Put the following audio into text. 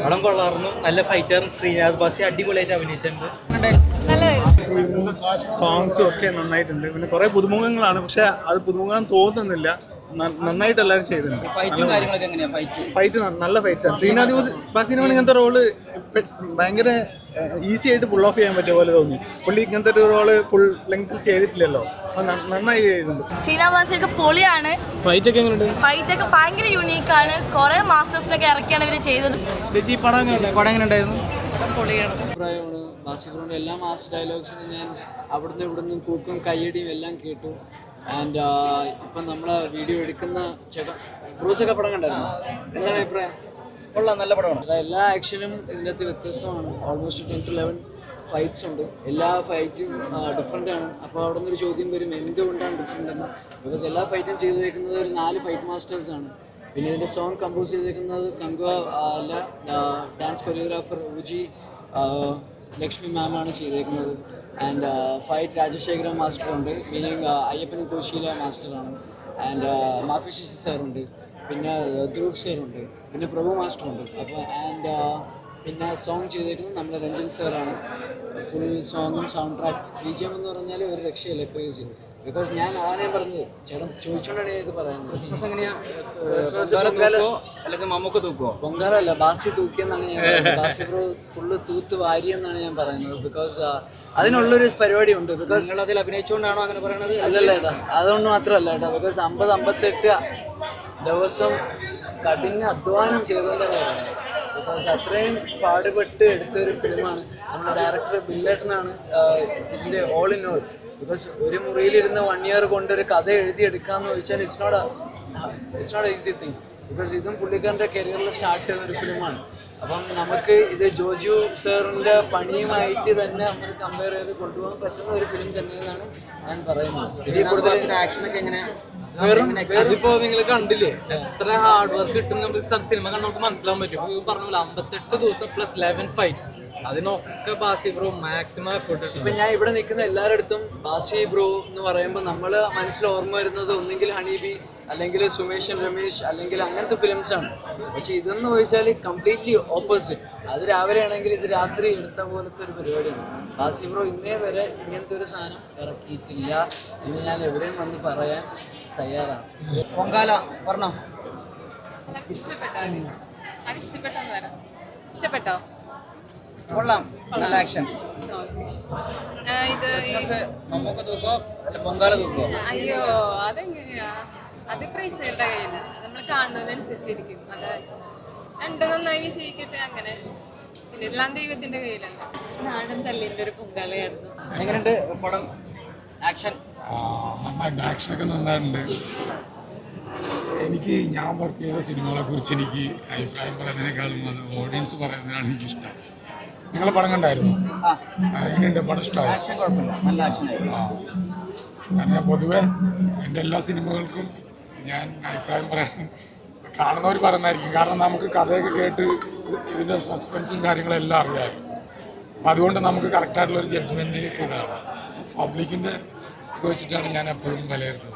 പടം കൊള്ളാറുന്നു. നല്ല ഫൈറ്ററും ശ്രീനാഥ് ബാസി അടിപൊളിയായിട്ട് അഭിനയിച്ചിട്ടുണ്ട്. സോങ്സും ഒക്കെ നന്നായിട്ടുണ്ട്. പിന്നെ കുറെ പുതുമുഖങ്ങളാണ്, പക്ഷെ അത് പുതുമുഖം തോന്നുന്നില്ല. നന്നായിട്ട് എല്ലാവരും ചെയ്തിട്ടുണ്ട്. ഫൈറ്റ് നല്ല ഫൈറ്റ്സ്. ശ്രീനാഥ് ബാസിനോട് ഇങ്ങനത്തെ റോള് ഭയങ്കര ഈസി ആയിട്ട് ഫുൾ ഓഫ് ചെയ്യാൻ പറ്റിയ പോലെ തോന്നി. പുള്ളി ഇങ്ങനത്തെ ഒരു റോള് ഫുൾ ലെങ്ത്തിൽ ചെയ്തിട്ടില്ലല്ലോ, നന്നായി ചെയ്തിട്ടുണ്ട്. ശ്രീനാഥ് ബാസിയൊക്കെ പൊളിയാണ്. ഫൈറ്റ് ഒക്കെ ഭയങ്കര യുണീക്കാണ്. കുറെ മാസ്റ്റേഴ്സിനൊക്കെ ഇറക്കിയാണ് ഇവര് ചെയ്തത്. ചേച്ചി പടം എങ്ങനെ ഉണ്ടായിരുന്നു? പൊളിയാണ്. അഭിപ്രായമാണ്. ബാസി ബ്രോയുടെ എല്ലാ മാസ് ഡയലോഗ്സിനും ഞാൻ അവിടുന്ന് ഇവിടുന്ന് കൂക്കും കയ്യടിയും എല്ലാം കേട്ടു. ആൻഡ് ഇപ്പം നമ്മളെ വീഡിയോ എടുക്കുന്ന ചേട്ടൻ ബ്രൂസൊക്കെ പടം കണ്ടായിരുന്നു. എന്താണ് അഭിപ്രായം? കൊള്ളാം, നല്ല പടമാണ്. എല്ലാ ആക്ഷനും ഇതിൻ്റെ അകത്ത് വ്യത്യസ്തമാണ്. ഓൾമോസ്റ്റ് 10 to 11 ഫൈറ്റ്സ് ഉണ്ട്. എല്ലാ ഫൈറ്റും ഡിഫറെൻ്റ് ആണ്. അപ്പോൾ അവിടെ നിന്നൊരു ചോദ്യം വരും, എന്തുകൊണ്ടാണ് ഡിഫറെൻ്റ് എന്ന്. ബിക്കോസ് എല്ലാ ഫൈറ്റും ചെയ്തേക്കുന്നത് ഒരു 4 ഫൈറ്റ് മാസ്റ്റേഴ്സാണ്. പിന്നെ ഇതിൻ്റെ സോങ് കമ്പോസ് ചെയ്തേക്കുന്നത് കങ്കുവ അല്ല, ഡാൻസ് കൊറിയോഗ്രാഫർ ഉജി ലക്ഷ്മി മാമാണ് ചെയ്തേക്കുന്നത്. ആൻഡ് ഫൈറ്റ് രാജശേഖര മാസ്റ്ററുണ്ട്, മീനിങ് അയ്യപ്പനും കോശിയില മാസ്റ്ററാണ്. ആൻഡ് മാഫി ശശി സാറുണ്ട്, പിന്നെ ധ്രുവ് സാറുണ്ട്, പിന്നെ പ്രഭു മാസ്റ്ററുണ്ട്. അപ്പോൾ ആൻഡ് പിന്നെ സോങ് ചെയ്തേക്കുന്നത് നമ്മുടെ രഞ്ജിൻ സാറാണ്. ഫുൾ സോങ്ങും സൗണ്ട് ട്രാക്ക് BGM എന്ന് പറഞ്ഞാൽ ഒരു രക്ഷയില്ല, ക്രേസി. ബിക്കോസ് ഞാൻ ആദ്യം പറഞ്ഞത് ചേട്ടൻ ചോദിച്ചുകൊണ്ടാണ് ഇത് പറയുന്നത്. പൊങ്കാലല്ല, ബാസി തൂക്കിയെന്നാണ് ഞാൻ പറയുന്നത്. ബാസി ബ്രോ ഫുള്ള് തൂത്ത് വാരിയെന്നാണ് ഞാൻ പറയുന്നത്. ബിക്കോസ് അതിനുള്ളൊരു പരിപാടി ഉണ്ട്. ബിക്കോസ് അതിൽ അഭിനയിച്ചുകൊണ്ടാണോ അങ്ങനെ പറയുന്നത്? അല്ലല്ല ഏട്ടാ, അതുകൊണ്ട് മാത്രമല്ല ഏട്ടാ. ബിക്കോസ് 50-58 ദിവസം കഠിന അധ്വാനം ചെയ്തുകൊണ്ടാണ് പറയുന്നത്. ബിക്കോസ് അത്രയും പാടുപെട്ട് എടുത്തൊരു ഫിലിമാണ്. നമ്മുടെ ഡയറക്ടർ ബില്ലേട്ടനാണ് ഇതിൻ്റെ ഓൾ ഇൻ ഓൾ. ബിക്കോസ് ഒരു മുറിയിലിരുന്ന് 1 year കൊണ്ടൊരു കഥ എഴുതിയെടുക്കാമെന്ന് ചോദിച്ചാൽ it's not easy thing. Because ഇതും പുള്ളിക്കാരൻ്റെ കരിയറിൽ സ്റ്റാർട്ട് ചെയ്യുന്ന ഒരു ഫിലിമാണ്. അപ്പം നമുക്ക് ഇത് ജോജു സാറിൻ്റെ പണിയുമായിട്ട് തന്നെ നമുക്ക് കമ്പയർ ചെയ്ത് കൊണ്ടുപോകാൻ പറ്റുന്ന ഒരു ഫിലിം തന്നെയെന്നാണ് ഞാൻ പറയുന്നത്. ഇതിൽ കൂടുതൽ ആക്ഷനൊക്കെ എങ്ങനെ? അതിപ്പോ നിങ്ങൾ കണ്ടില്ലേ എത്ര ഹാർഡ് വർക്ക് കിട്ടും. നമുക്ക് സിനിമ കണ്ട് നമുക്ക് മനസ്സിലാവാൻ പറ്റും. പറഞ്ഞ 58 ദിവസം പ്ലസ് 11 ഫൈറ്റ്സ്, അതിനൊക്കെ ബാസി ബ്രോ മാക്സിമം എഫേർട്ട്. ഇപ്പം ഞാൻ ഇവിടെ നിൽക്കുന്ന എല്ലാവരുടെ ബാസി ബ്രോ എന്ന് പറയുമ്പോൾ നമ്മൾ മനസ്സിൽ ഓർമ്മ വരുന്നത് ഒന്നെങ്കിൽ ഹണീബി, അല്ലെങ്കിൽ സുമേഷൻ രമേശ്, അല്ലെങ്കിൽ അങ്ങനത്തെ ഫിലിംസാണ്. പക്ഷെ ഇതെന്ന് ചോദിച്ചാൽ കംപ്ലീറ്റ്ലി ഓപ്പോസിറ്റ്. അത് രാവിലെ ആണെങ്കിൽ ഇത് രാത്രി എടുത്ത പോലത്തെ ഒരു പരിപാടിയാണ്. ബാസി ബ്രോ ഇന്നേ വരെ ഇങ്ങനത്തെ ഒരു സാധനം ഇറക്കിയിട്ടില്ല എന്ന് ഞാൻ എവിടെയും വന്ന് പറയാൻ തയ്യാറാണ്. പൊങ്കാല പറഞ്ഞോ? ഇഷ്ടപ്പെട്ടോ? കൊള്ളാം, നല്ല ആക്ഷൻ. ഇത് നമുക്ക് തൂക്കോ അല്ല പൊങ്കാല തൂക്കോ? അയ്യോ, അതെങ്ങനെയാ? അത് പ്രേക്ഷകരുടെ കയ്യിലാണ്, നമ്മൾ കാണുന്നതിനനുസരിച്ചിരിക്കും. അത് രണ്ടും നന്നായി വിജയിക്കട്ടെ, അങ്ങനെ. പിന്നെ എല്ലാം ദൈവത്തിന്റെ കയ്യിലല്ല. നാടൻ തല്ലിന്റെ ഒരു പൊങ്കാലയായിരുന്നു. എങ്ങനെയുണ്ട് പടം? ആക്ഷൻ നന്നായിട്ടുണ്ട്, ആക്ഷനൊക്കെ നന്നായിട്ടുണ്ട്. എനിക്ക് ഞാൻ വർക്ക് ചെയ്ത സിനിമകളെ കുറിച്ച് എനിക്ക് അഭിപ്രായം പറയുന്നതിനേക്കാളും അത് ഓഡിയൻസ് പറയുന്നതിനാണ് എനിക്കിഷ്ടം. നിങ്ങൾ പടം കണ്ടായിരുന്നു? എങ്ങനെയുണ്ട് പടം? ഇഷ്ടമായി? ഞാൻ പൊതുവെ എൻ്റെ എല്ലാ സിനിമകൾക്കും ഞാൻ അഭിപ്രായം പറയാൻ കാണുന്നവർ പറയുന്നതായിരിക്കും. കാരണം നമുക്ക് കഥയൊക്കെ കേട്ട് ഇതിൻ്റെ സസ്പെൻസും കാര്യങ്ങളെല്ലാം അറിയാമായിരുന്നു. അപ്പം അതുകൊണ്ട് നമുക്ക് കറക്റ്റായിട്ടുള്ളൊരു ജഡ്ജ്മെൻറ്റ് ഇതാണ്. പബ്ലിക്കിൻ്റെ വെച്ചിട്ടാണ് ഞാൻ എപ്പോഴും വിലയിരുത്തുന്നത്.